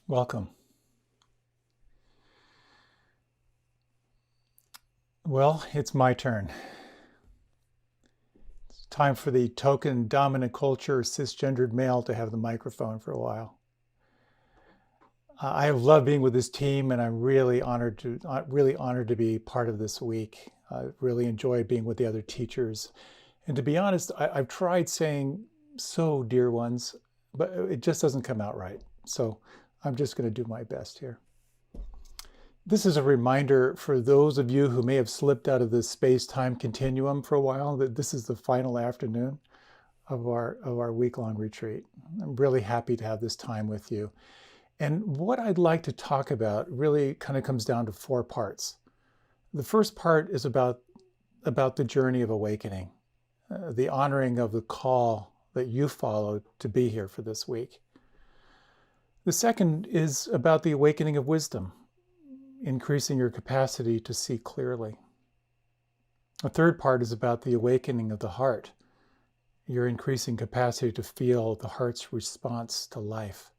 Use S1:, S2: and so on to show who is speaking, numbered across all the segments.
S1: Welcome. Well, it's my turn. It's time for the token dominant culture cisgendered male to have the microphone for a while. I have loved being with this team, and I'm really honored to be part of this week. I really enjoyed being with the other teachers. And to be honest, I've tried saying "so, dear ones," but it just doesn't come out right. So I'm just going to do my best here. This is a reminder for those of you who may have slipped out of this space-time continuum for a while that this is the final afternoon of our week-long retreat. I'm really happy to have this time with you. And what I'd like to talk about really kind of comes down to four parts. The first part is about the journey of awakening, the honoring of the call that you followed to be here for this week. The second is about the awakening of wisdom, increasing your capacity to see clearly. The third part is about the awakening of the heart, your increasing capacity to feel the heart's response to life.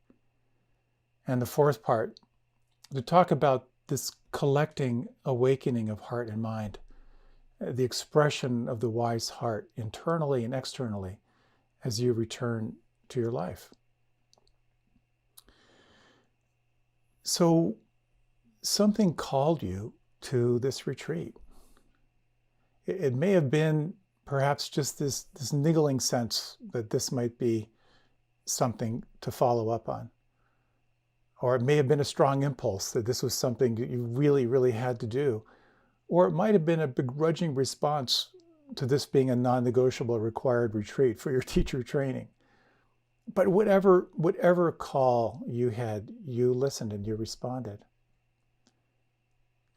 S1: And the fourth part, to talk about this collecting awakening of heart and mind, the expression of the wise heart internally and externally as you return to your life. So, something called you to this retreat. It may have been perhaps just this niggling sense that this might be something to follow up on. Or it may have been a strong impulse that this was something that you really, really had to do. Or it might have been a begrudging response to this being a non-negotiable required retreat for your teacher training. But whatever call you had, you listened and you responded.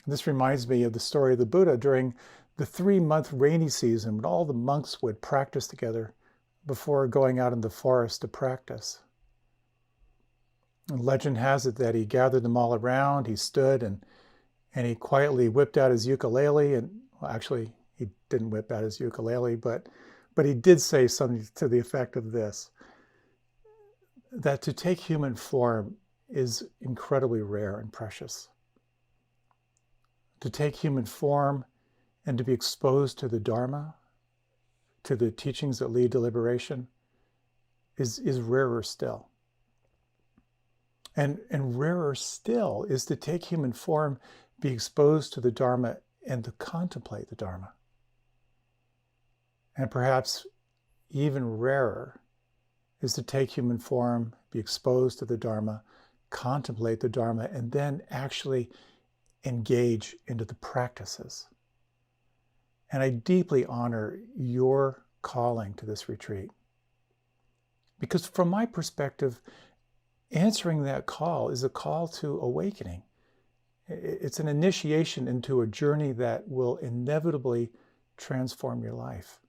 S1: This reminds me of the story of the Buddha during the 3-month rainy season when all the monks would practice together before going out in the forest to practice. And legend has it that he gathered them all around, he stood and he quietly whipped out his ukulele, and well, actually he didn't whip out his ukulele, but he did say something to the effect of this, that to take human form is incredibly rare and precious. To take human form and to be exposed to the Dharma, to the teachings that lead to liberation, is rarer still. And rarer still is to take human form, be exposed to the Dharma, and to contemplate the Dharma. And perhaps even rarer is to take human form, be exposed to the Dharma, contemplate the Dharma, and then actually engage into the practices. And I deeply honor your calling to this retreat. Because from my perspective, answering that call is a call to awakening. It's an initiation into a journey that will inevitably transform your life.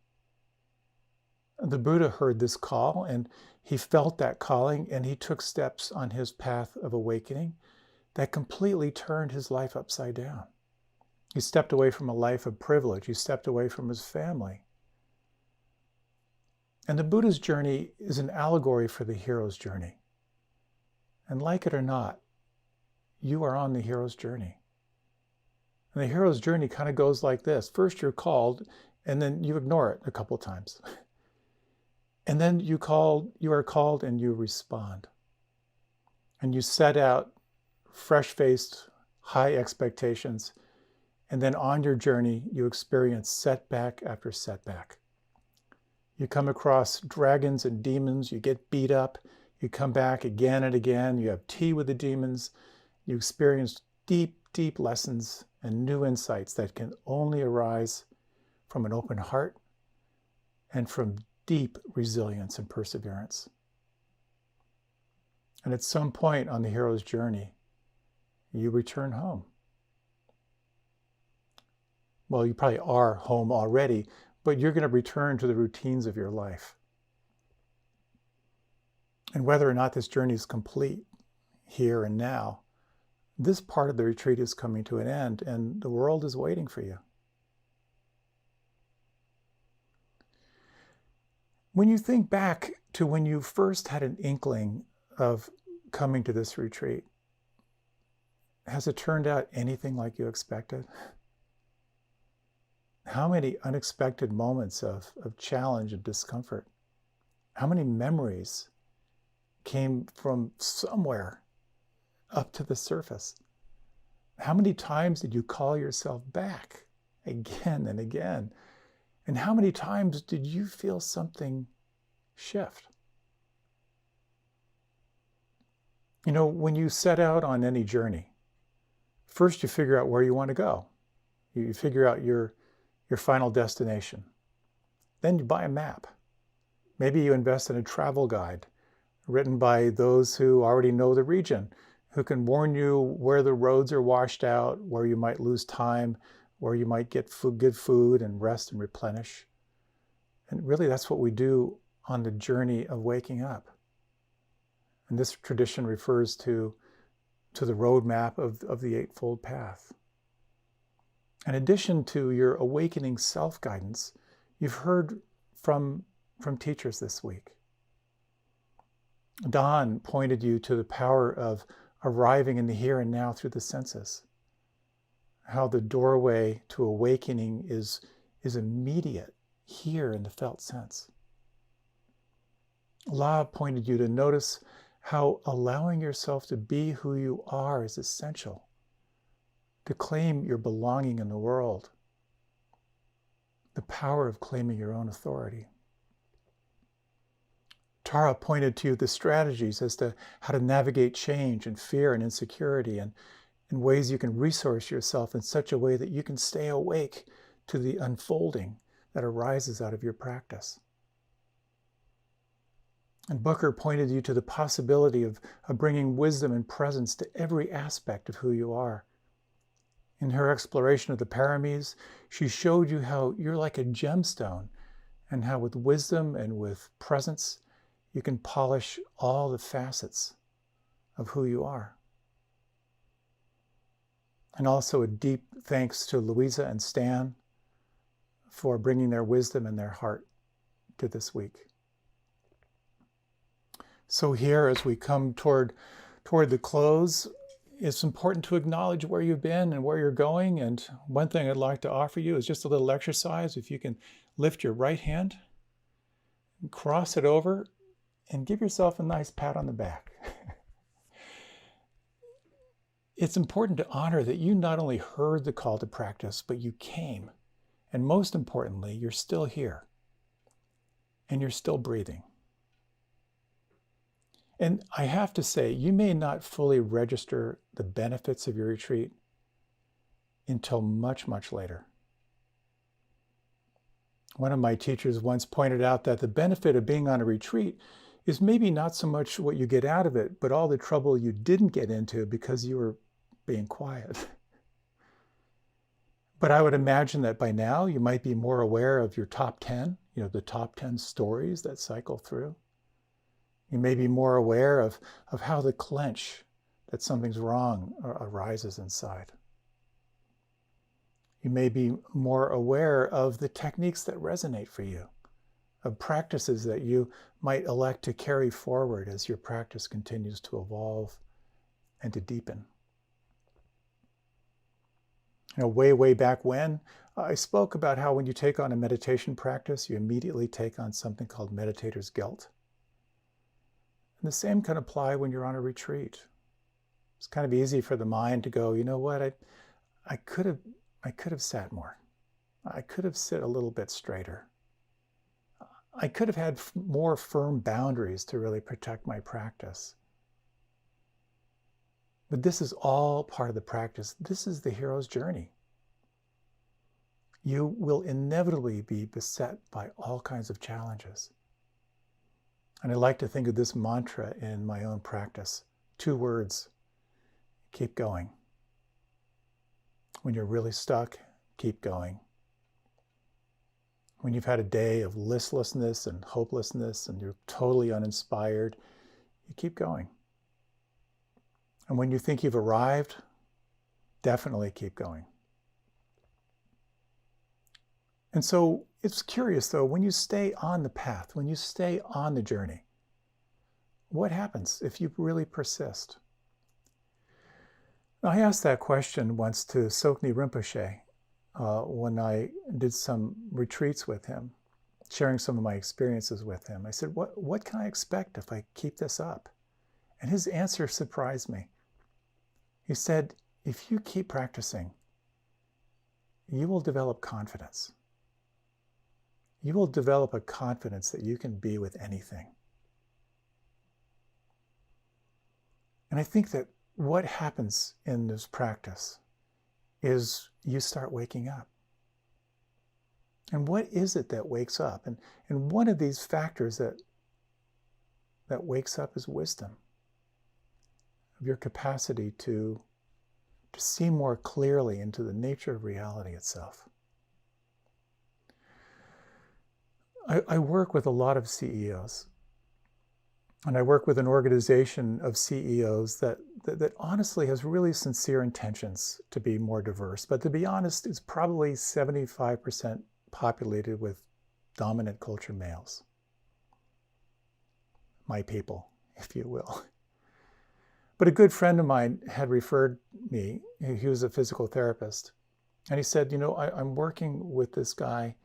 S1: The Buddha heard this call and he felt that calling and he took steps on his path of awakening that completely turned his life upside down. He stepped away from a life of privilege. He stepped away from his family. And the Buddha's journey is an allegory for the hero's journey. And like it or not, you are on the hero's journey. And the hero's journey kind of goes like this. First you're called, and then you ignore it a couple times. And then you are called and you respond. And you set out fresh-faced, high expectations, and then on your journey, you experience setback after setback. You come across dragons and demons, you get beat up, you come back again and again, you have tea with the demons, you experience deep, deep lessons and new insights that can only arise from an open heart and from deep resilience and perseverance. And at some point on the hero's journey, you return home. Well, you probably are home already, but you're going to return to the routines of your life. And whether or not this journey is complete here and now, this part of the retreat is coming to an end and the world is waiting for you. When you think back to when you first had an inkling of coming to this retreat, has it turned out anything like you expected? How many unexpected moments of challenge and discomfort? How many memories came from somewhere up to the surface? How many times did you call yourself back again and again? And how many times did you feel something shift? You know, when you set out on any journey, first you figure out where you want to go. You figure out your final destination. Then you buy a map. Maybe you invest in a travel guide written by those who already know the region, who can warn you where the roads are washed out, where you might lose time, where you might get good food and rest and replenish. And really that's what we do on the journey of waking up. And this tradition refers to the roadmap of the Eightfold Path. In addition to your awakening self-guidance, you've heard from teachers this week. Don pointed you to the power of arriving in the here and now through the senses. How the doorway to awakening is immediate here in the felt sense. La pointed you to notice how allowing yourself to be who you are is essential, to claim your belonging in the world, the power of claiming your own authority. Tara pointed to the strategies as to how to navigate change and fear and insecurity, and in ways you can resource yourself in such a way that you can stay awake to the unfolding that arises out of your practice. And Booker pointed you to the possibility of bringing wisdom and presence to every aspect of who you are. In her exploration of the paramis, she showed you how you're like a gemstone, and how with wisdom and with presence, you can polish all the facets of who you are. And also a deep thanks to Louisa and Stan for bringing their wisdom and their heart to this week. So here, as we come toward the close, it's important to acknowledge where you've been and where you're going. And one thing I'd like to offer you is just a little exercise. If you can lift your right hand, cross it over, and give yourself a nice pat on the back. It's important to honor that you not only heard the call to practice, but you came. And most importantly, you're still here. And you're still breathing. And I have to say, you may not fully register the benefits of your retreat until much, much later. One of my teachers once pointed out that the benefit of being on a retreat is maybe not so much what you get out of it, but all the trouble you didn't get into because you were being quiet. But I would imagine that by now you might be more aware of your top 10, the top 10 stories that cycle through. You may be more aware of how the clench that something's wrong arises inside. You may be more aware of the techniques that resonate for you, of practices that you might elect to carry forward as your practice continues to evolve and to deepen. Way back when, I spoke about how when you take on a meditation practice, you immediately take on something called meditator's guilt. And the same can apply when you're on a retreat. It's kind of easy for the mind to go, you know what, I could have sat more. I could have sit a little bit straighter. I could have had more firm boundaries to really protect my practice. But this is all part of the practice. This is the hero's journey. You will inevitably be beset by all kinds of challenges. And I like to think of this mantra in my own practice. 2 words: keep going. When you're really stuck, keep going. When you've had a day of listlessness and hopelessness and you're totally uninspired, you keep going. And when you think you've arrived, definitely keep going. And so it's curious though, when you stay on the path, when you stay on the journey, What happens if you really persist? I asked that question once to Sokni Rinpoche when I did some retreats with him, sharing some of my experiences with him. I said, what can I expect if I keep this up? And his answer surprised me. He said, if you keep practicing, you will develop confidence. You will develop a confidence that you can be with anything. And I think that what happens in this practice is you start waking up. And what is it that wakes up? And one of these factors that wakes up is wisdom, of your capacity to see more clearly into the nature of reality itself. I work with a lot of CEOs, and I work with an organization of CEOs that honestly has really sincere intentions to be more diverse. But to be honest, it's probably 75% populated with dominant culture males. My people, if you will. But a good friend of mine had referred me, he was a physical therapist, and he said, I'm working with this guy,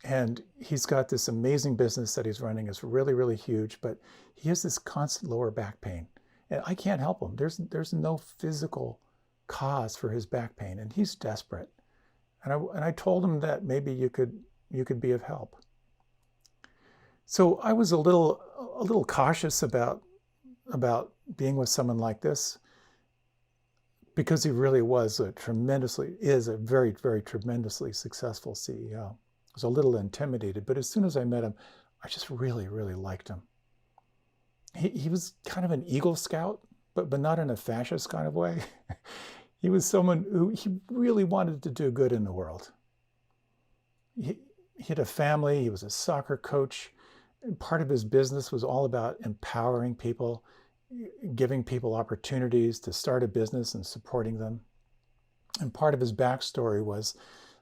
S1: and he's got this amazing business that he's running. It's really, really huge, but he has this constant lower back pain. And I can't help him. There's no physical cause for his back pain, and he's desperate. And I told him that maybe you could be of help. So I was a little cautious about being with someone like this, because he really is a very, very tremendously successful CEO. I was a little intimidated, but as soon as I met him, I just really, really liked him. He was kind of an Eagle Scout, but not in a fascist kind of way. He was someone who he really wanted to do good in the world. He had a family, he was a soccer coach. Part of his business was all about empowering people, giving people opportunities to start a business and supporting them. And part of his backstory was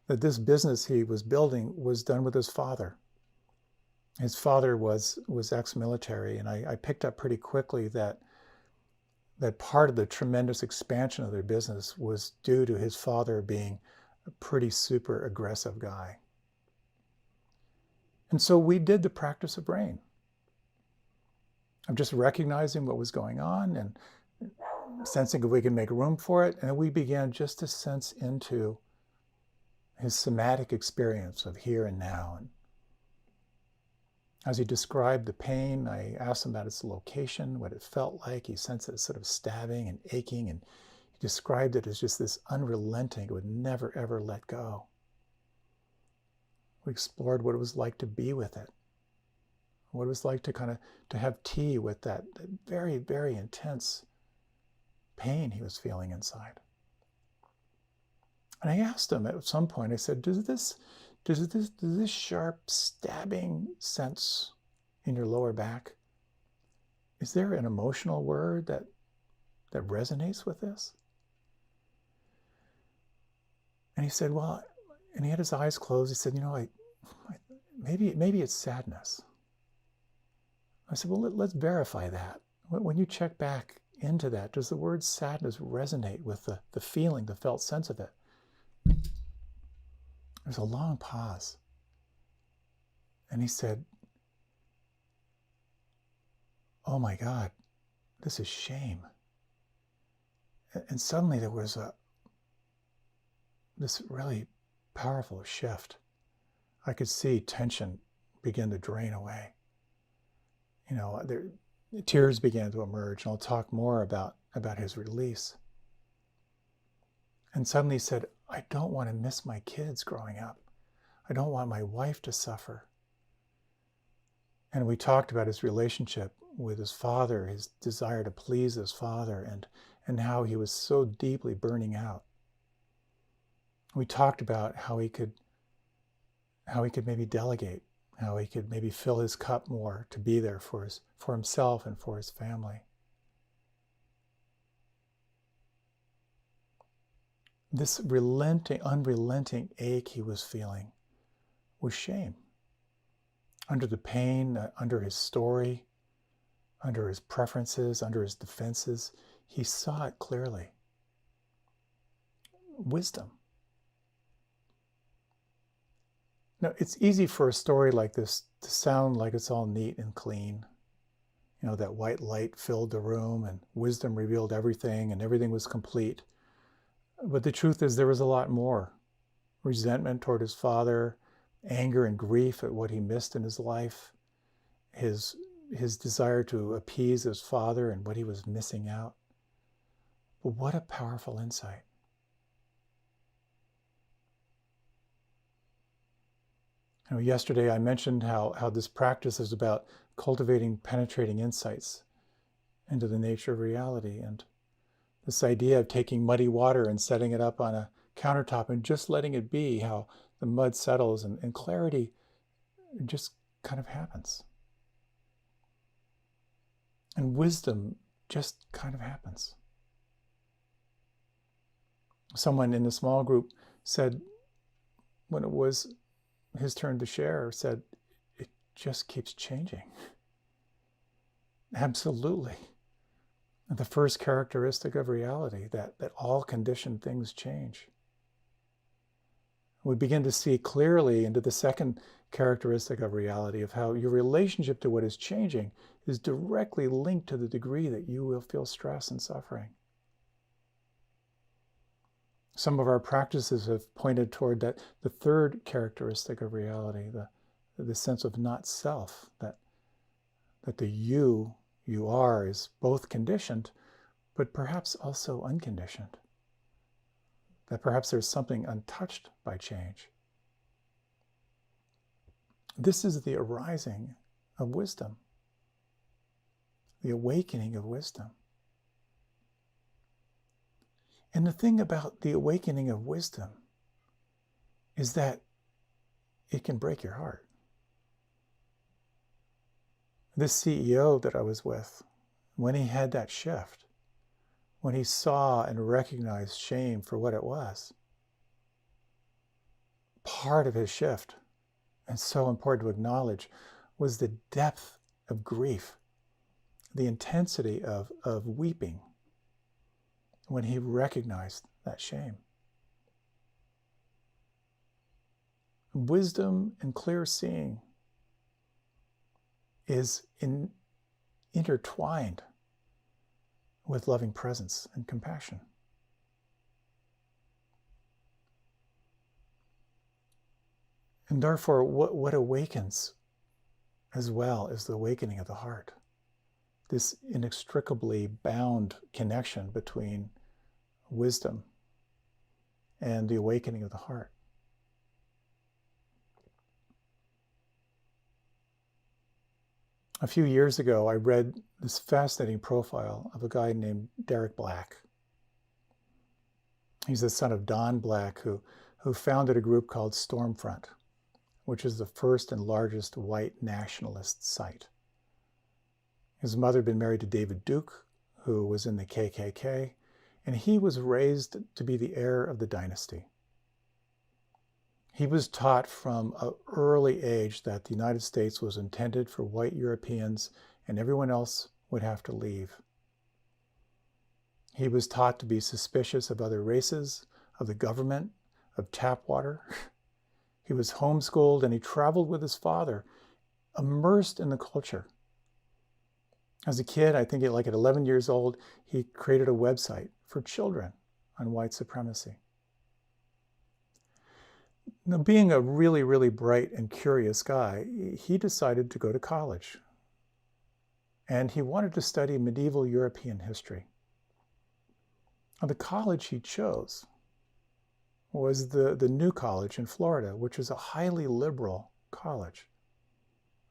S1: that this business he was building was done with his father. His father was ex-military, and I picked up pretty quickly that part of the tremendous expansion of their business was due to his father being a pretty super aggressive guy. And so we did the practice of rain. I'm just recognizing what was going on and sensing if we can make room for it. And we began just to sense into his somatic experience of here and now. And as he described the pain, I asked him about its location, what it felt like. He sensed it sort of stabbing and aching, and he described it as just this unrelenting, it would never, ever let go. We explored what it was like to be with it, what it was like to have tea with that very, very intense pain he was feeling inside. And I asked him at some point, I said, does this sharp stabbing sense in your lower back, is there an emotional word that resonates with this? And he said, well, and he had his eyes closed. He said, maybe it's sadness. I said, well, let's verify that. When you check back into that, does the word sadness resonate with the feeling, the felt sense of it? There's a long pause. And he said, oh my God, this is shame. And suddenly there was this really powerful shift. I could see tension begin to drain away. Tears began to emerge, and I'll talk more about his release. And suddenly he said, I don't want to miss my kids growing up. I don't want my wife to suffer. And we talked about his relationship with his father, his desire to please his father, and how he was so deeply burning out. We talked about how he could maybe delegate, how he could maybe fill his cup more to be there for himself and for his family. This unrelenting ache he was feeling was shame. under the pain, under his story, under his preferences, under his defenses. He saw it clearly. Wisdom. Now, it's easy for a story like this to sound like it's all neat and clean. You know, that white light filled the room and wisdom revealed everything and everything was complete. But the truth is there was a lot more. Resentment toward his father, anger and grief at what he missed in his life, his desire to appease his father and what he was missing out. But what a powerful insight. You know, yesterday I mentioned how this practice is about cultivating penetrating insights into the nature of reality, and this idea of taking muddy water and setting it up on a countertop and just letting it be, how the mud settles and clarity just kind of happens. And wisdom just kind of happens. Someone in the small group said, when it was his turn to share, said, it just keeps changing. Absolutely. The first characteristic of reality, that all conditioned things change. We begin to see clearly into the second characteristic of reality, of how your relationship to what is changing is directly linked to the degree that you will feel stress and suffering. Some of our practices have pointed toward that, the third characteristic of reality, the sense of not self, that the you are is both conditioned, but perhaps also unconditioned. That perhaps there's something untouched by change. This is the arising of wisdom, the awakening of wisdom. And the thing about the awakening of wisdom is that it can break your heart. This CEO that I was with, when he had that shift, when he saw and recognized shame for what it was, part of his shift, and so important to acknowledge, was the depth of grief, the intensity of weeping when he recognized that shame. Wisdom and clear seeing is intertwined with loving presence and compassion. And therefore, what awakens as well is the awakening of the heart. This inextricably bound connection between wisdom and the awakening of the heart. A few years ago, I read this fascinating profile of a guy named Derek Black. He's the son of Don Black, who founded a group called Stormfront, which is the first and largest white nationalist site. His mother had been married to David Duke, who was in the KKK, and he was raised to be the heir of the dynasty. He was taught from an early age that the United States was intended for white Europeans and everyone else would have to leave. He was taught to be suspicious of other races, of the government, of tap water. He was homeschooled and he traveled with his father, immersed in the culture. As a kid, I think like at 11 years old, he created a website for children on white supremacy. Now, being a really, really bright and curious guy, he decided to go to college. And he wanted to study medieval European history. Now, the college he chose was the New College in Florida, which is a highly liberal college,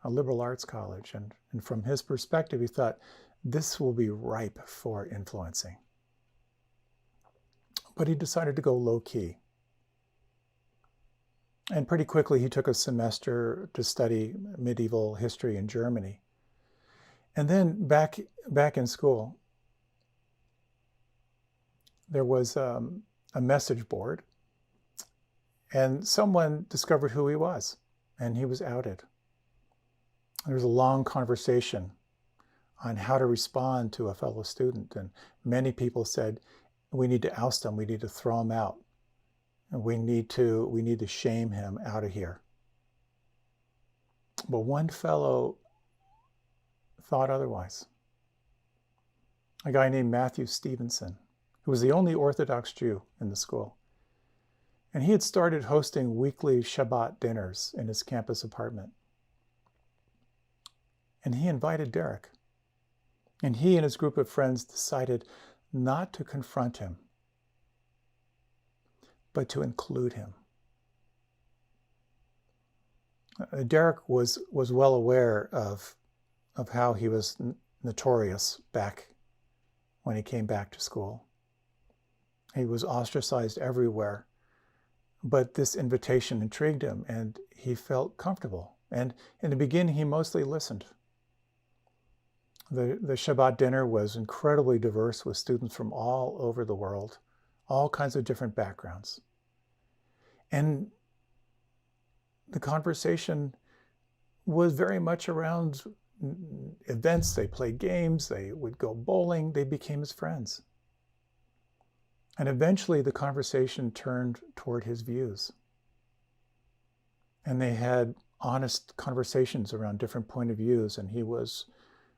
S1: a liberal arts college. And from his perspective, he thought, this will be ripe for influencing. But he decided to go low-key. And pretty quickly, he took a semester to study medieval history in Germany. And then back in school, there was a message board, and someone discovered who he was, and he was outed. There was a long conversation on how to respond to a fellow student, and many people said, we need to oust him, we need to throw him out, and we need to shame him out of here. But one fellow thought otherwise. A guy named Matthew Stevenson, who was the only Orthodox Jew in the school. And he had started hosting weekly Shabbat dinners in his campus apartment. And he invited Derek. And he and his group of friends decided not to confront him, but to include him. Derek was well aware of how he was notorious back when he came back to school. He was ostracized everywhere, but this invitation intrigued him and he felt comfortable. And in the beginning, he mostly listened. The Shabbat dinner was incredibly diverse with students from all over the world, all kinds of different backgrounds. And the conversation was very much around events. They played games, they would go bowling, they became his friends. And eventually the conversation turned toward his views. And they had honest conversations around different point of views, and he was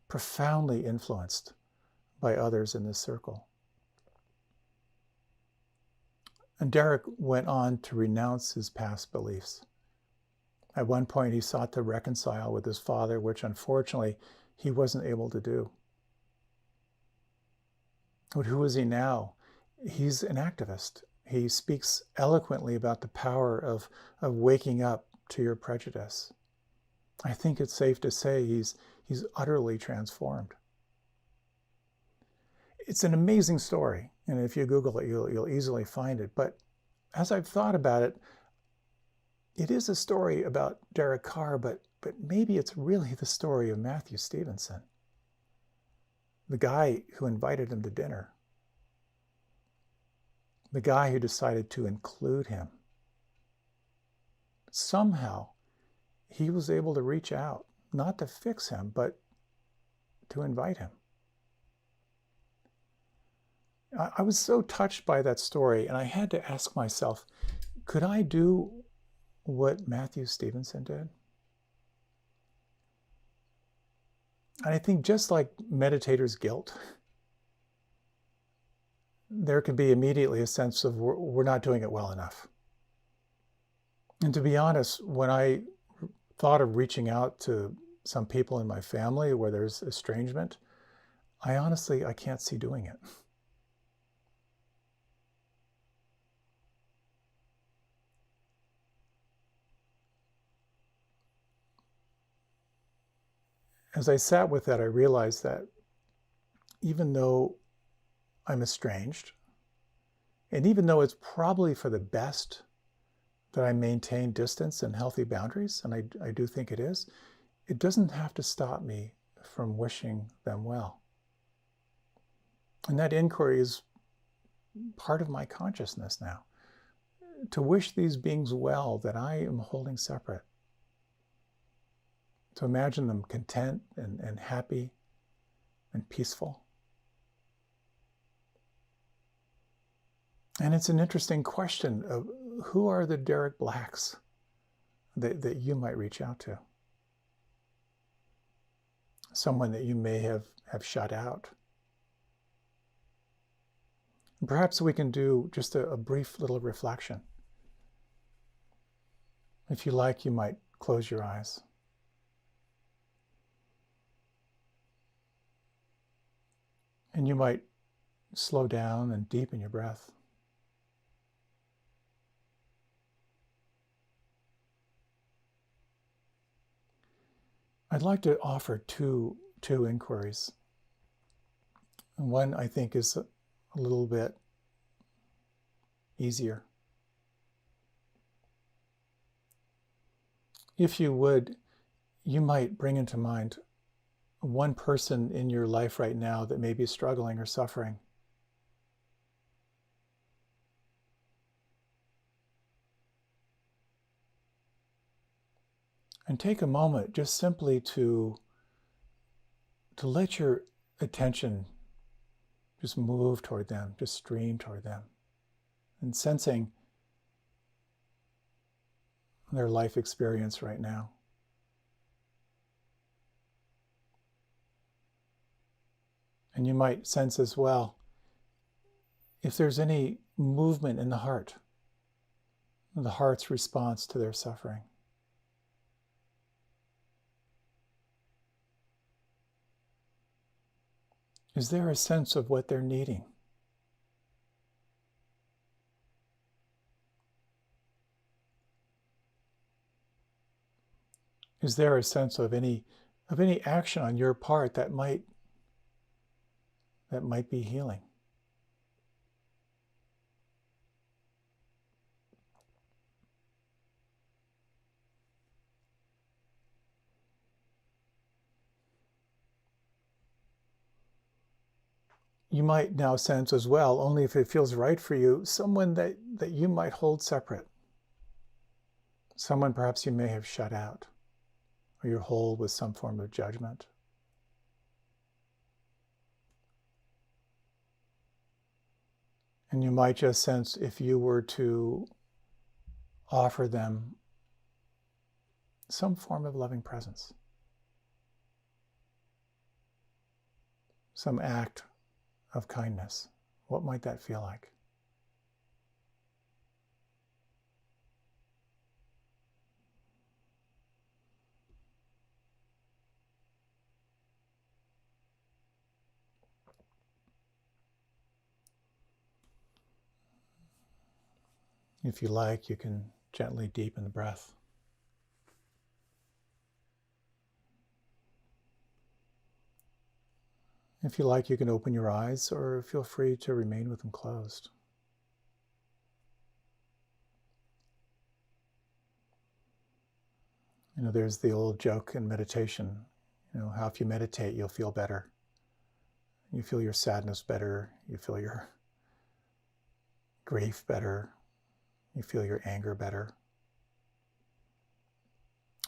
S1: profoundly influenced by others in this circle. And Derek went on to renounce his past beliefs. At one point, he sought to reconcile with his father, which unfortunately he wasn't able to do. But who is he now? He's an activist. He speaks eloquently about the power of waking up to your prejudice. I think it's safe to say he's utterly transformed. It's an amazing story, and if you Google it, you'll easily find it. But as I've thought about it, it is a story about Derek Carr, but maybe it's really the story of Matthew Stevenson, the guy who invited him to dinner, the guy who decided to include him. Somehow, he was able to reach out, not to fix him, but to invite him. I was so touched by that story, and I had to ask myself, could I do what Matthew Stevenson did? And I think just like meditators' guilt, there can be immediately a sense of we're not doing it well enough. And to be honest, when I thought of reaching out to some people in my family where there's estrangement, I can't see doing it. As I sat with that, I realized that even though I'm estranged, and even though it's probably for the best that I maintain distance and healthy boundaries, and I do think it is, it doesn't have to stop me from wishing them well. And that inquiry is part of my consciousness now, to wish these beings well that I am holding separate. To imagine them content and happy and peaceful. And it's an interesting question of who are the Derek Blacks that you might reach out to? Someone that you may have shut out. And perhaps we can do just a brief little reflection. If you like, you might close your eyes. And you might slow down and deepen your breath. I'd like to offer two inquiries. One, I think, is a little bit easier. If you would, you might bring into mind one person in your life right now that may be struggling or suffering. And take a moment just simply to let your attention just move toward them, just stream toward them, and sensing their life experience right now. And you might sense as well if there's any movement in the heart's response to their suffering. Is there a sense of what they're needing? Is there a sense of any action on your part that might be healing? You might now sense as well, only if it feels right for you, someone that you might hold separate. Someone perhaps you may have shut out, or you hold with some form of judgment. And you might just sense if you were to offer them some form of loving presence, some act of kindness, what might that feel like? If you like, you can gently deepen the breath. If you like, you can open your eyes, or feel free to remain with them closed. There's the old joke in meditation, how if you meditate, you'll feel better. You feel your sadness better. You feel your grief better. You feel your anger better.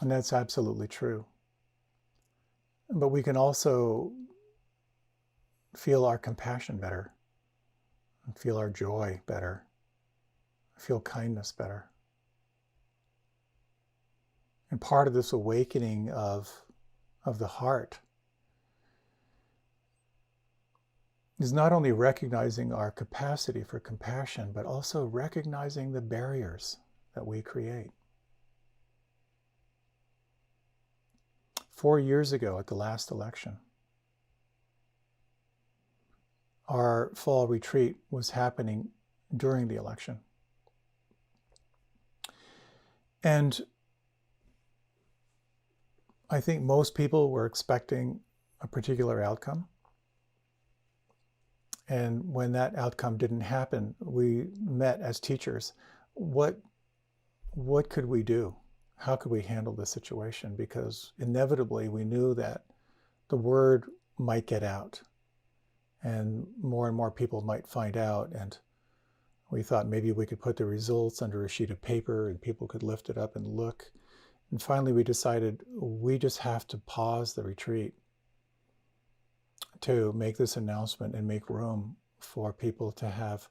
S1: And that's absolutely true. But we can also feel our compassion better, and feel our joy better, feel kindness better. And part of this awakening of the heart is not only recognizing our capacity for compassion, but also recognizing the barriers that we create. 4 years ago at the last election, our fall retreat was happening during the election. And I think most people were expecting a particular outcome. And when that outcome didn't happen, we met as teachers. What could we do? How could we handle the situation? Because inevitably we knew that the word might get out and more people might find out. And we thought maybe we could put the results under a sheet of paper and people could lift it up and look. And finally we decided we just have to pause the retreat to make this announcement and make room for people to have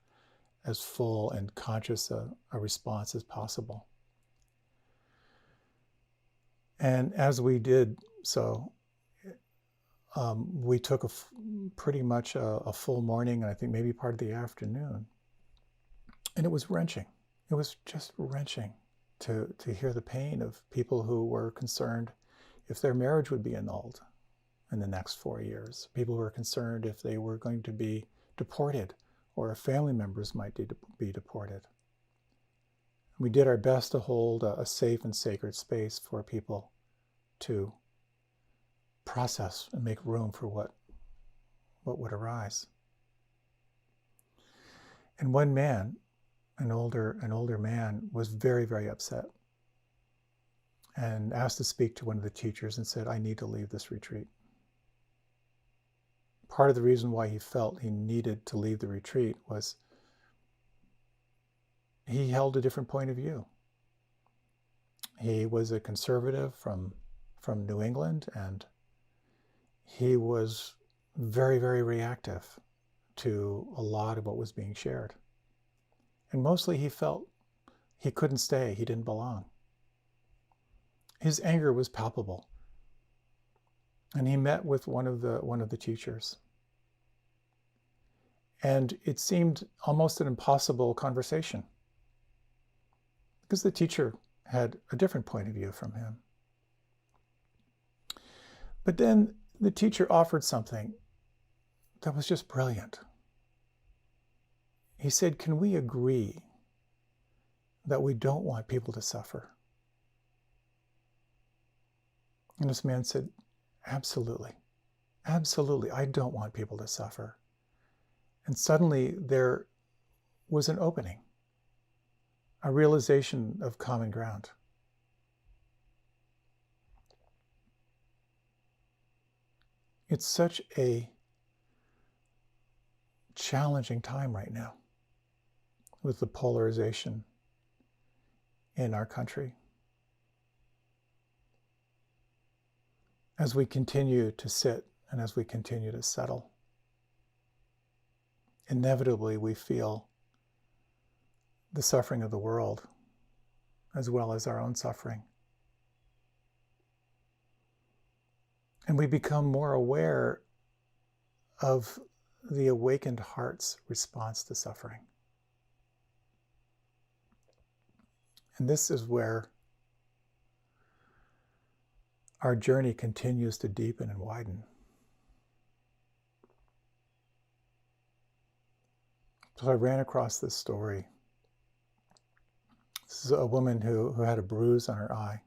S1: as full and conscious a response as possible. And as we did so, we took pretty much a full morning, and I think maybe part of the afternoon. And it was wrenching. It was just wrenching to hear the pain of people who were concerned if their marriage would be annulled in the next 4 years. People who were concerned if they were going to be deported or if family members might be deported. We did our best to hold a safe and sacred space for people to process and make room for what would arise. And one man, an older man, was very, very upset and asked to speak to one of the teachers and said, "I need to leave this retreat." Part of the reason why he felt he needed to leave the retreat was he held a different point of view. He was a conservative from New England, and he was very, very reactive to a lot of what was being shared. And mostly he felt he couldn't stay, he didn't belong. His anger was palpable. And he met with one of the teachers. And it seemed almost an impossible conversation, because the teacher had a different point of view from him. But then the teacher offered something that was just brilliant. He said, "Can we agree that we don't want people to suffer?" And this man said, "Absolutely. Absolutely. I don't want people to suffer." And suddenly there was an opening, a realization of common ground. It's such a challenging time right now with the polarization in our country. As we continue to sit and as we continue to settle, inevitably we feel the suffering of the world as well as our own suffering. And we become more aware of the awakened heart's response to suffering. And this is where our journey continues to deepen and widen. So I ran across this story. This is a woman who had a bruise on her eye.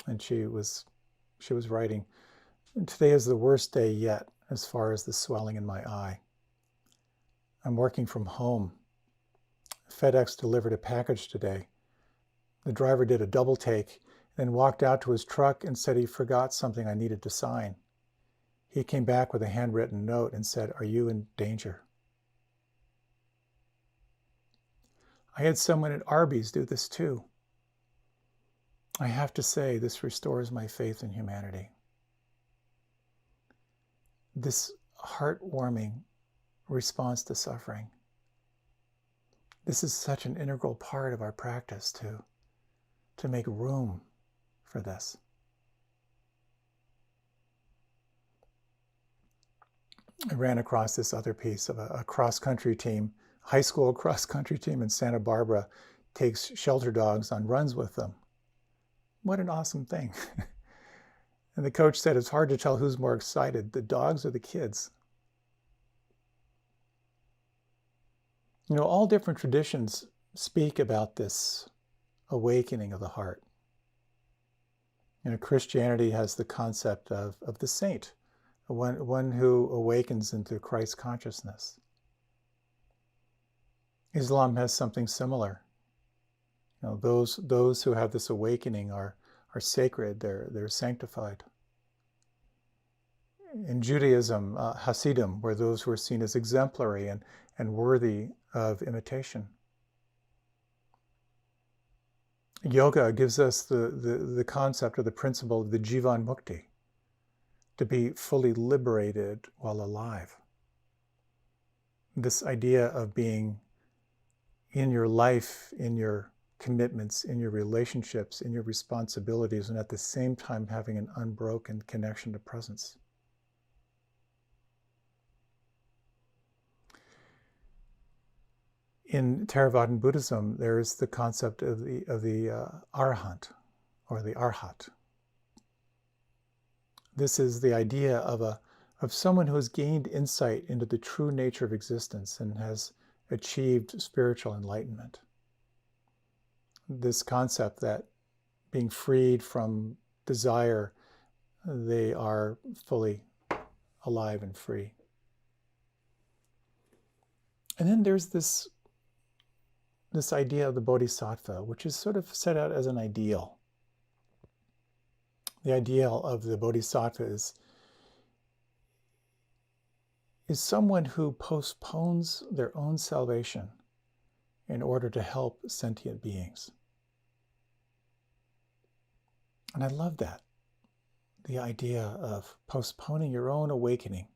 S1: And she was writing, "Today is the worst day yet as far as the swelling in my eye. I'm working from home. FedEx delivered a package today. The driver did a double take, then walked out to his truck and said he forgot something I needed to sign. He came back with a handwritten note and said, 'Are you in danger?' I had someone at Arby's do this too. I have to say, this restores my faith in humanity." This heartwarming response to suffering. This is such an integral part of our practice to make room for this. I ran across this other piece of a cross-country team, high school cross-country team in Santa Barbara takes shelter dogs on runs with them. What an awesome thing. And the coach said it's hard to tell who's more excited, the dogs or the kids. You know, all different traditions speak about this awakening of the heart. You know, Christianity has the concept of the saint, one who awakens into Christ consciousness. Islam has something similar. You know, those who have this awakening are sacred, they're sanctified. In Judaism, Hasidim were those who are seen as exemplary and worthy of imitation. Yoga gives us the concept or the principle of the Jivan Mukti, to be fully liberated while alive. This idea of being in your life, in your commitments, in your relationships, in your responsibilities, and at the same time having an unbroken connection to presence. In Theravadan Buddhism, there is the concept of the arahant, or the arhat. This is the idea of someone who has gained insight into the true nature of existence and has achieved spiritual enlightenment. This concept that being freed from desire, they are fully alive and free. And then there's this idea of the Bodhisattva, which is sort of set out as an ideal. The ideal of the Bodhisattva is someone who postpones their own salvation in order to help sentient beings. And I love that. The idea of postponing your own awakening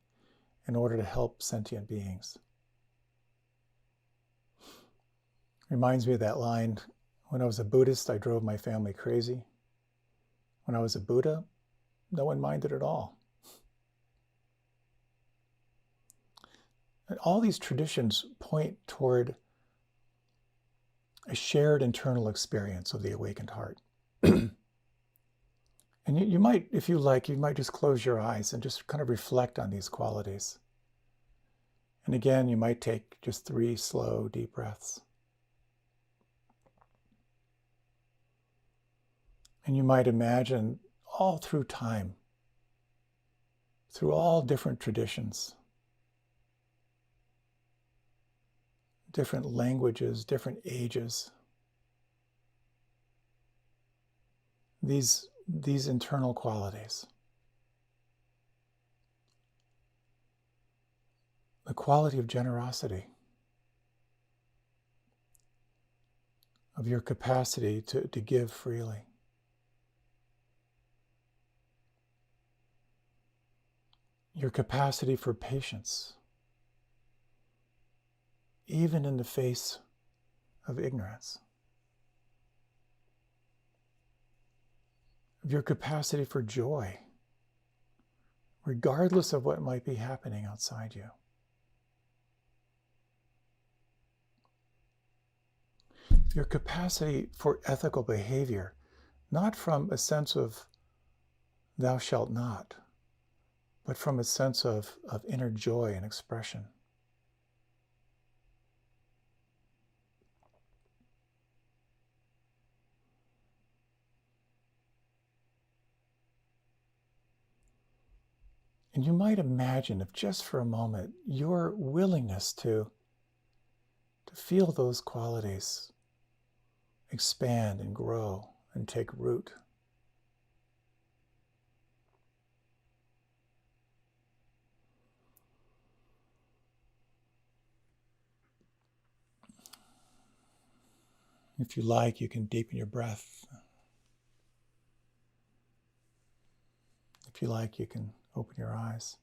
S1: in order to help sentient beings. Reminds me of that line, when I was a Buddhist, I drove my family crazy. When I was a Buddha, no one minded at all. And all these traditions point toward a shared internal experience of the awakened heart. And you might, if you like, you might just close your eyes and just kind of reflect on these qualities. And again, you might take just 3 slow, deep breaths. And you might imagine all through time, through all different traditions, different languages, different ages, these internal qualities. The quality of generosity, of your capacity to give freely. Your capacity for patience, even in the face of ignorance. Of your capacity for joy, regardless of what might be happening outside you. Your capacity for ethical behavior, not from a sense of thou shalt not, but from a sense of inner joy and expression. And you might imagine, if just for a moment, your willingness to feel those qualities expand and grow and take root. If you like, you can deepen your breath. If you like, you can open your eyes.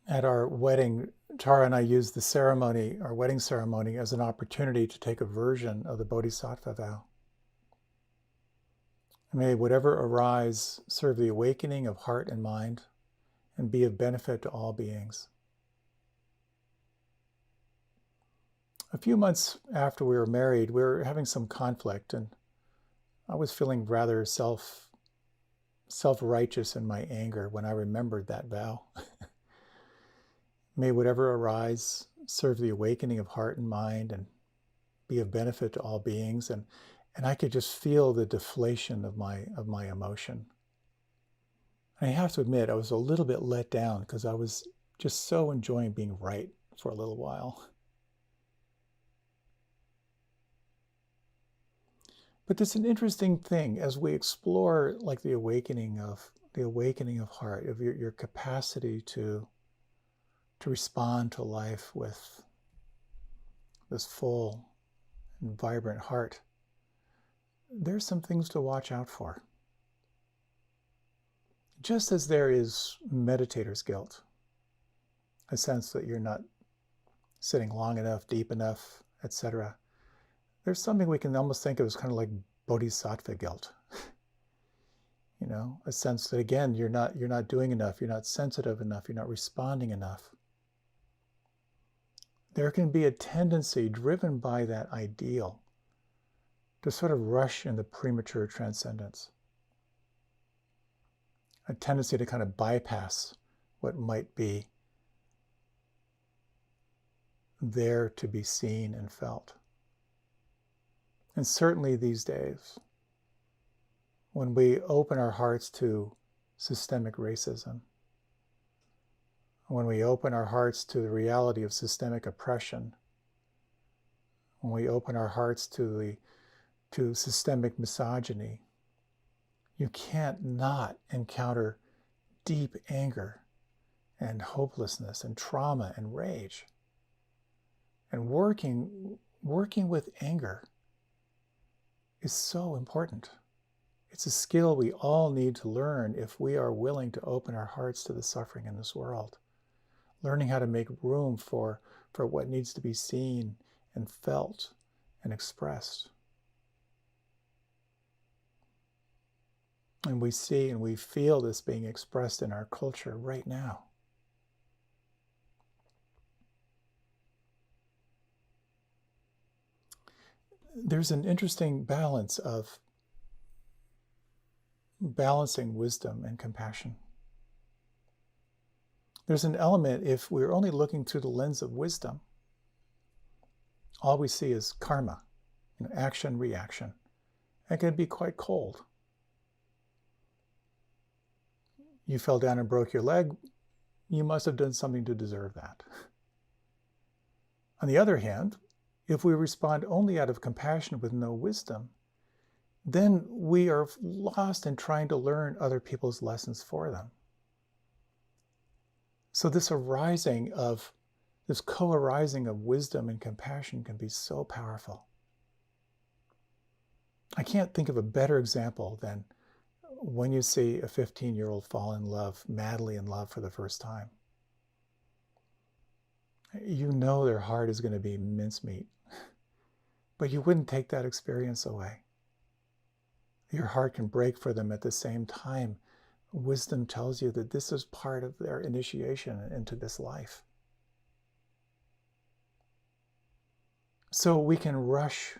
S1: At our wedding, Tara and I used the ceremony, our wedding ceremony, as an opportunity to take a version of the Bodhisattva vow. May whatever arise serve the awakening of heart and mind and be of benefit to all beings. A few months after we were married, we were having some conflict, and I was feeling rather self-righteous in my anger when I remembered that vow. May whatever arise serve the awakening of heart and mind and be of benefit to all beings. And I could just feel the deflation of my emotion. And I have to admit, I was a little bit let down because I was just so enjoying being right for a little while. But there's an interesting thing as we explore like the awakening of heart, of your capacity to respond to life with this full and vibrant heart. There's some things to watch out for. Just as there is meditator's guilt, a sense that you're not sitting long enough, deep enough, etc. There's something we can almost think of as kind of like bodhisattva guilt. You know, a sense that again, you're not doing enough, you're not sensitive enough, you're not responding enough. There can be a tendency driven by that ideal to sort of rush into premature transcendence. A tendency to kind of bypass what might be there to be seen and felt. And certainly these days, when we open our hearts to systemic racism, when we open our hearts to the reality of systemic oppression, when we open our hearts to systemic misogyny, you can't not encounter deep anger and hopelessness and trauma and rage. And working working with anger is so important. It's a skill we all need to learn if we are willing to open our hearts to the suffering in this world. Learning how to make room for what needs to be seen and felt and expressed. And we see and we feel this being expressed in our culture right now. There's an interesting balance of balancing wisdom and compassion. There's an element, if we're only looking through the lens of wisdom, all we see is karma, action, reaction. It can be quite cold. You fell down and broke your leg, you must have done something to deserve that. On the other hand, if we respond only out of compassion with no wisdom, then we are lost in trying to learn other people's lessons for them. So this co-arising of wisdom and compassion can be so powerful. I can't think of a better example than when you see a 15-year-old fall in love, madly in love for the first time. You know their heart is going to be mincemeat, but you wouldn't take that experience away. Your heart can break for them at the same time. Wisdom tells you that this is part of their initiation into this life. So we can rush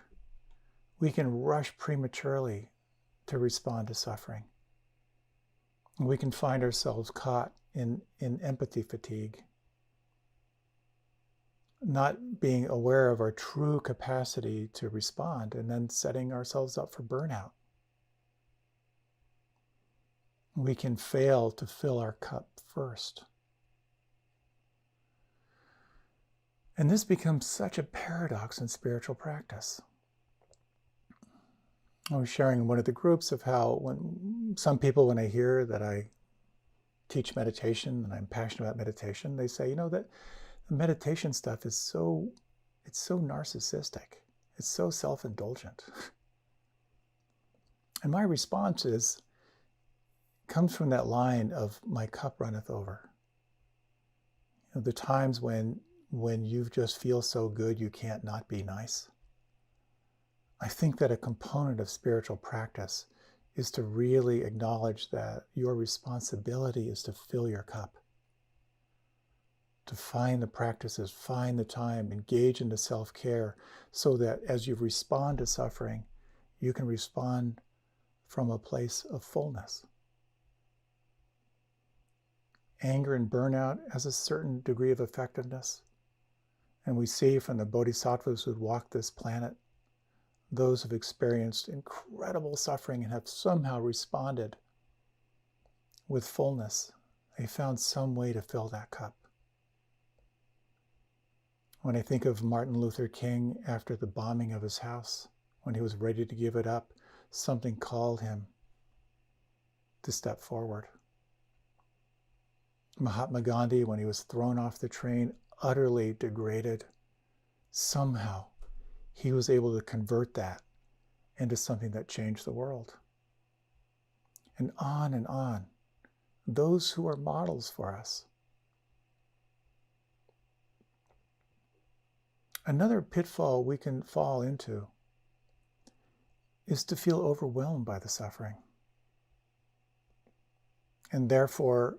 S1: prematurely to respond to suffering. We can find ourselves caught in empathy fatigue, not being aware of our true capacity to respond, and then setting ourselves up for burnout. We can fail to fill our cup first. And this becomes such a paradox in spiritual practice. I was sharing in one of the groups of how when I hear that I teach meditation and I'm passionate about meditation, they say, that the meditation stuff is so narcissistic. It's so self-indulgent. And my response comes from that line of my cup runneth over. The times when you just feel so good you can't not be nice. I think that a component of spiritual practice is to really acknowledge that your responsibility is to fill your cup, to find the practices, find the time, engage in the self-care, so that as you respond to suffering, you can respond from a place of fullness. Anger and burnout has a certain degree of effectiveness. And we see from the Bodhisattvas who walked this planet, those who have experienced incredible suffering and have somehow responded with fullness. They found some way to fill that cup. When I think of Martin Luther King after the bombing of his house, when he was ready to give it up, something called him to step forward. Mahatma Gandhi, when he was thrown off the train, utterly degraded, somehow he was able to convert that into something that changed the world. And on, those who are models for us. Another pitfall we can fall into is to feel overwhelmed by the suffering, and therefore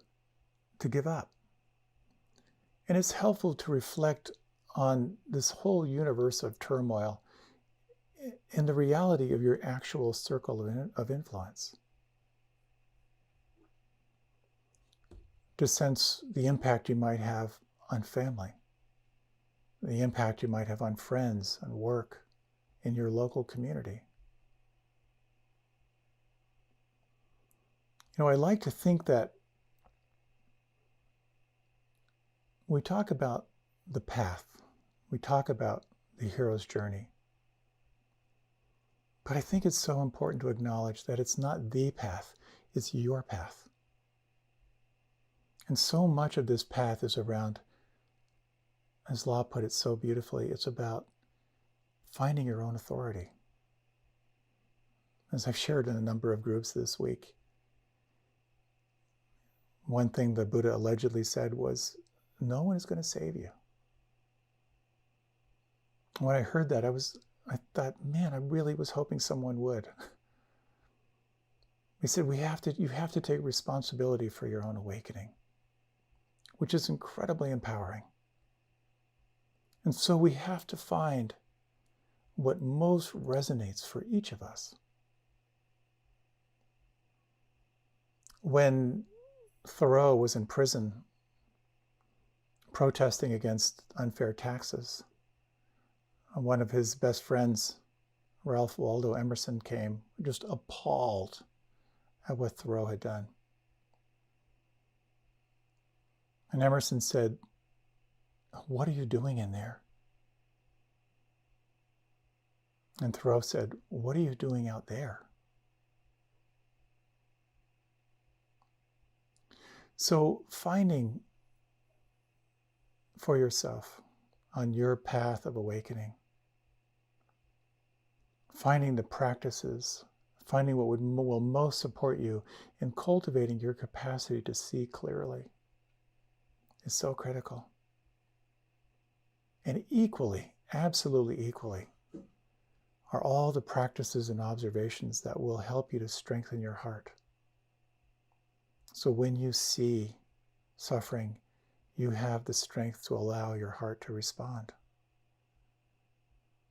S1: to give up. And it's helpful to reflect on this whole universe of turmoil in the reality of your actual circle of influence. To sense the impact you might have on family, the impact you might have on friends and work in your local community. I like to think that we talk about the path, we talk about the hero's journey, but I think it's so important to acknowledge that it's not the path, it's your path. And so much of this path is around, as La put it so beautifully, it's about finding your own authority. As I've shared in a number of groups this week, one thing the Buddha allegedly said was, no one is going to save you. When I heard that, I thought, man, I really was hoping someone would. He said, you have to take responsibility for your own awakening, which is incredibly empowering. And so we have to find what most resonates for each of us. When Thoreau was in prison protesting against unfair taxes, one of his best friends, Ralph Waldo Emerson, came just appalled at what Thoreau had done. And Emerson said, "What are you doing in there?" And Thoreau said, "What are you doing out there?" So finding for yourself on your path of awakening, finding the practices, finding what will most support you in cultivating your capacity to see clearly is so critical. And equally, absolutely equally, are all the practices and observations that will help you to strengthen your heart. So when you see suffering, you have the strength to allow your heart to respond.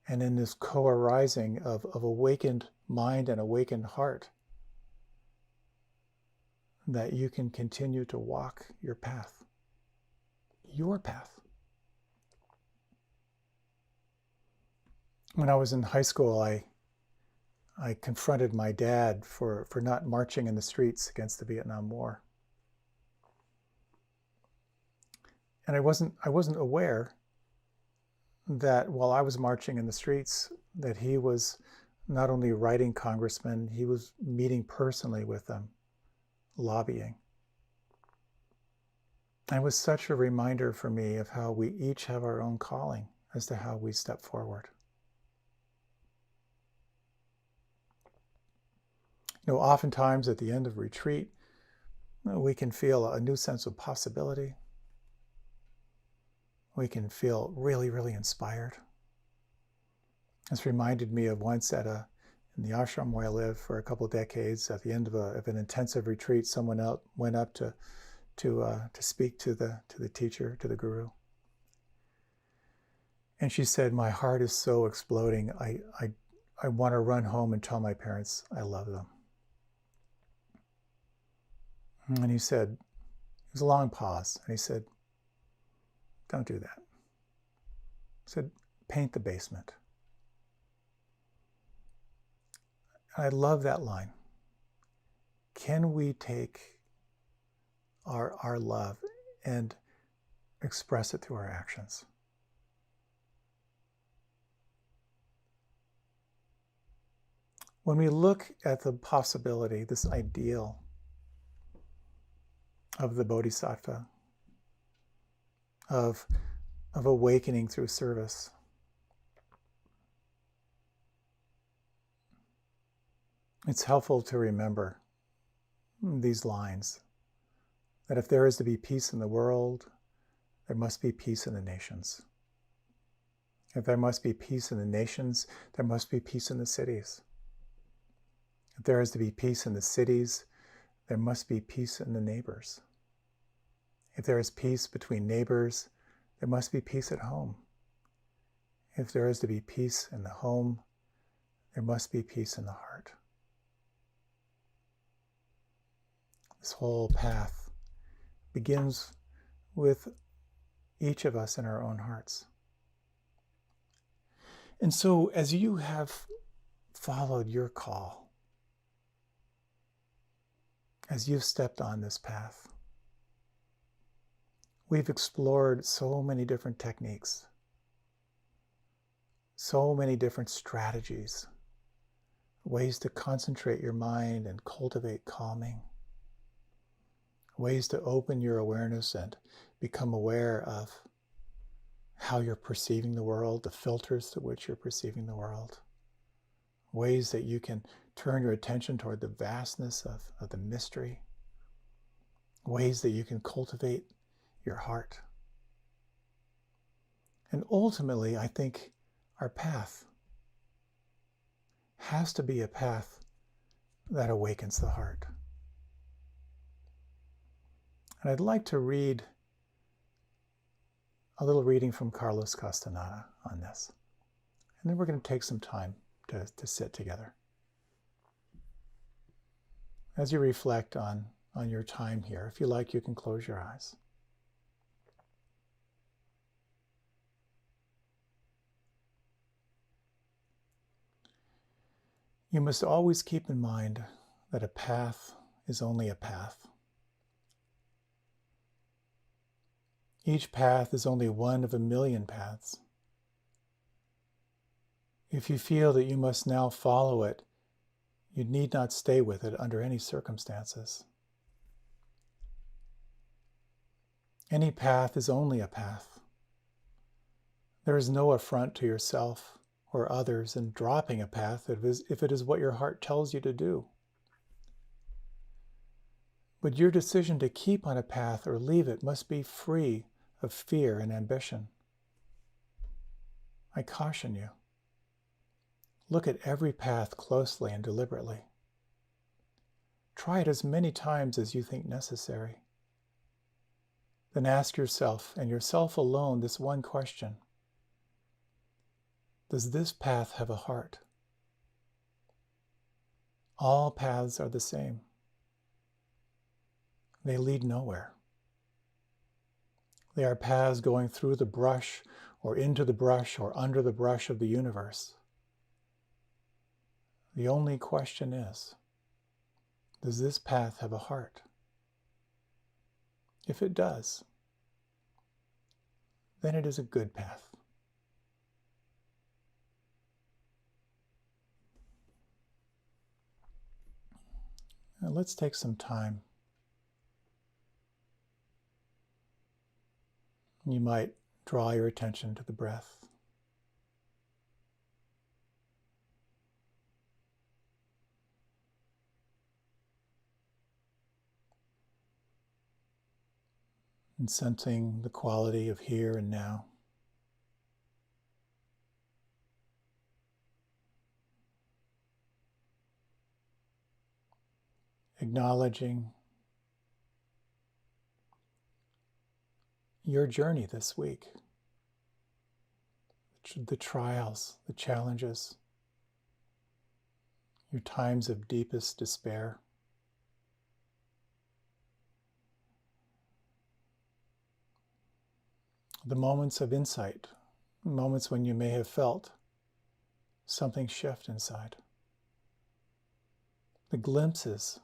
S1: And in this co-arising of awakened mind and awakened heart, that you can continue to walk your path. Your path. When I was in high school, I confronted my dad for not marching in the streets against the Vietnam War. And I wasn't aware that while I was marching in the streets, that he was not only writing congressmen, he was meeting personally with them, lobbying. And it was such a reminder for me of how we each have our own calling as to how we step forward. Oftentimes at the end of retreat, we can feel a new sense of possibility. We can feel really, really inspired. This reminded me of once in the ashram where I lived for a couple of decades, at the end of an intensive retreat, someone else went up to speak to the teacher, to the guru. And she said, "My heart is so exploding. I want to run home and tell my parents I love them." And he said, it was a long pause, and he said, "Don't do that." He said, "Paint the basement." And I love that line. Can we take our love and express it through our actions? When we look at the possibility, this ideal of the Bodhisattva, of awakening through service, it's helpful to remember these lines, that if there is to be peace in the world, there must be peace in the nations. If there must be peace in the nations, there must be peace in the cities. If there is to be peace in the cities, there must be peace in the neighbors. If there is peace between neighbors, there must be peace at home. If there is to be peace in the home, there must be peace in the heart. This whole path begins with each of us in our own hearts. And so as you have followed your call, as you've stepped on this path, we've explored so many different techniques, so many different strategies, ways to concentrate your mind and cultivate calming, ways to open your awareness and become aware of how you're perceiving the world, the filters through which you're perceiving the world, ways that you can turn your attention toward the vastness of the mystery, ways that you can cultivate your heart. And ultimately, I think our path has to be a path that awakens the heart. And I'd like to read a little reading from Carlos Castaneda on this. And then we're going to take some time to sit together. As you reflect on your time here, if you like, you can close your eyes. You must always keep in mind that a path is only a path. Each path is only one of a million paths. If you feel that you must now follow it, you need not stay with it under any circumstances. Any path is only a path. There is no affront to yourself or others in dropping a path if it is what your heart tells you to do. But your decision to keep on a path or leave it must be free of fear and ambition. I caution you. Look at every path closely and deliberately. Try it as many times as you think necessary. Then ask yourself, and yourself alone, this one question. Does this path have a heart? All paths are the same. They lead nowhere. They are paths going through the brush or into the brush or under the brush of the universe. The only question is, does this path have a heart? If it does, then it is a good path. Now let's take some time. You might draw your attention to the breath. And sensing the quality of here and now. Acknowledging your journey this week, the trials, the challenges, your times of deepest despair. The moments of insight, moments when you may have felt something shift inside. The glimpses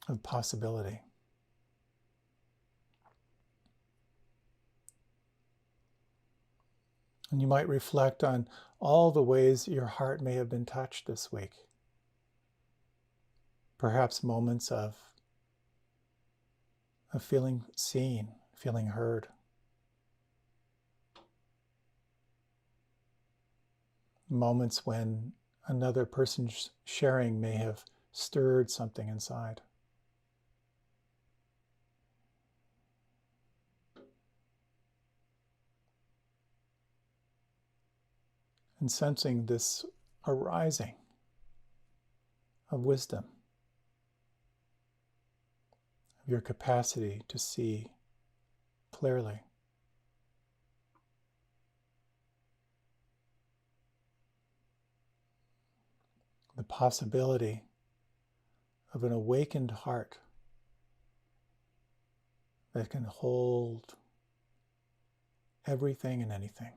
S1: of possibility. And you might reflect on all the ways your heart may have been touched this week. Perhaps moments of feeling seen, feeling heard. Moments when another person's sharing may have stirred something inside. And sensing this arising of wisdom, of your capacity to see clearly. The possibility of an awakened heart that can hold everything and anything.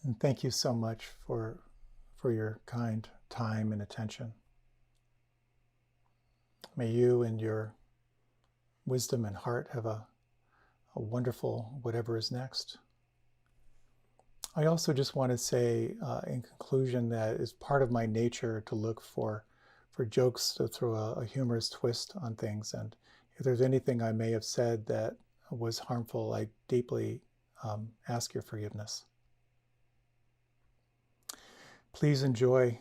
S1: And thank you so much for your kind time and attention. May you and your wisdom and heart have a wonderful whatever is next. I also just want to say in conclusion that it's part of my nature to look for jokes, to throw a humorous twist on things. And if there's anything I may have said that was harmful, I deeply ask your forgiveness. Please enjoy